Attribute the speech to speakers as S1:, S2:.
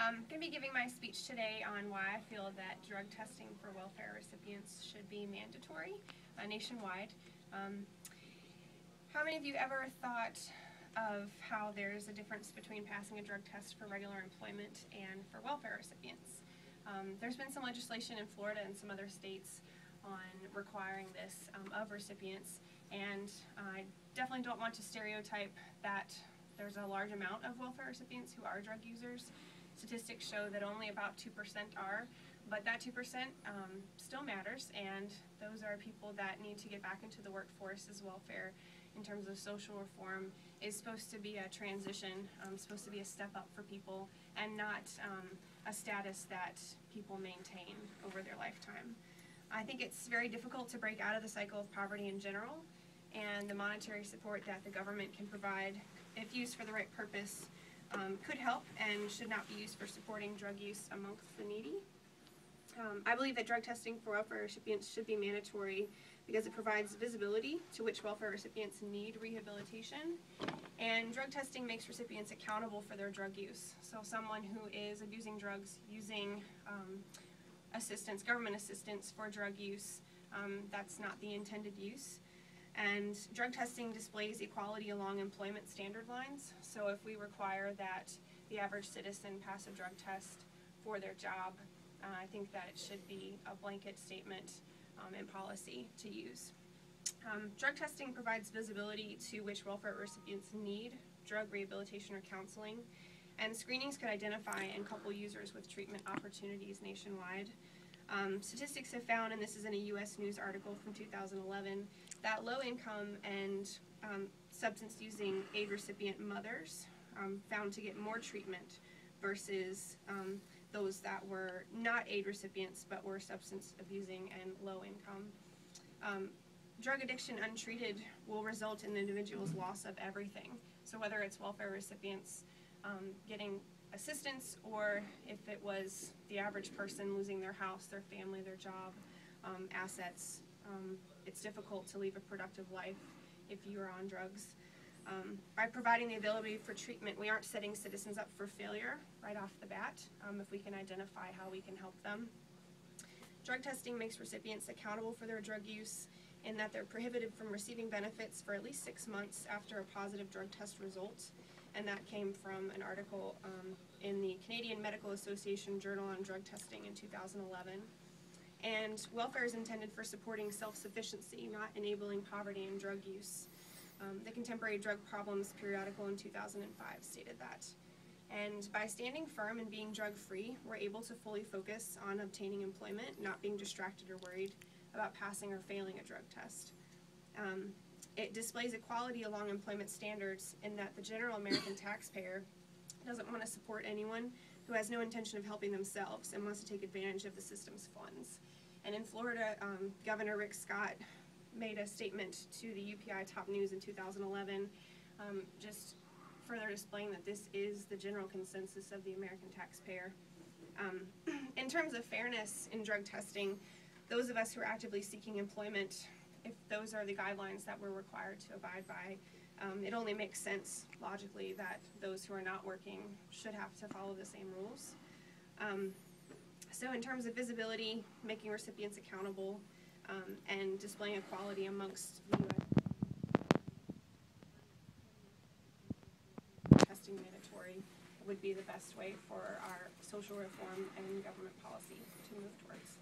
S1: I'm going to be giving my speech today on why I feel that drug testing for welfare recipients should be mandatory nationwide. How many of you ever thought of how there's a difference between passing a drug test for regular employment and for welfare recipients? There's been some legislation in Florida and some other states on requiring this of recipients, and I definitely don't want to stereotype that there's a large amount of welfare recipients who are drug users. Statistics show that only about 2% are, but that 2% still matters, and those are people that need to get back into the workforce as welfare in terms of social reform is supposed to be a transition, supposed to be a step up for people, and not a status that people maintain over their lifetime. I think it's very difficult to break out of the cycle of poverty in general, and the monetary support that the government can provide, if used for the right purpose, could help and should not be used for supporting drug use amongst the needy. I believe that drug testing for welfare recipients should be mandatory because it provides visibility to which welfare recipients need rehabilitation, and drug testing makes recipients accountable for their drug use. So someone who is abusing drugs, using assistance, government assistance for drug use, that's not the intended use. And drug testing displays equality along employment standard lines. So if we require that the average citizen pass a drug test for their job, I think that it should be a blanket statement in policy to use. Drug testing provides visibility to which welfare recipients need drug rehabilitation or counseling, and screenings could identify and couple users with treatment opportunities nationwide. Statistics have found, and this is in a U.S. News article from 2011, that low-income and substance-using aid recipient mothers found to get more treatment versus those that were not aid recipients but were substance-abusing and low-income. Drug addiction untreated will result in the individual's loss of everything. So whether it's welfare recipients getting assistance, or if it was the average person losing their house, their family, their job, assets, it's difficult to live a productive life if you're on drugs. By providing the ability for treatment, we aren't setting citizens up for failure right off the bat if we can identify how we can help them. Drug testing makes recipients accountable for their drug use in that they're prohibited from receiving benefits for at least 6 months after a positive drug test result. And that came from an article in the Canadian Medical Association Journal on Drug Testing in 2011. And welfare is intended for supporting self-sufficiency, not enabling poverty and drug use. The Contemporary Drug Problems periodical in 2005 stated that. And by standing firm and being drug-free, we're able to fully focus on obtaining employment, not being distracted or worried about passing or failing a drug test. It displays equality along employment standards in that the general American taxpayer doesn't want to support anyone who has no intention of helping themselves and wants to take advantage of the system's funds. And in Florida, Governor Rick Scott made a statement to the UPI Top News in 2011, just further displaying that this is the general consensus of the American taxpayer. In terms of fairness in drug testing, those of us who are actively seeking employment, if those are the guidelines that we're required to abide by, it only makes sense logically that those who are not working should have to follow the same rules. So in terms of visibility, making recipients accountable, and displaying equality amongst the U.S. testing mandatory would be the best way for our social reform and government policy to move towards.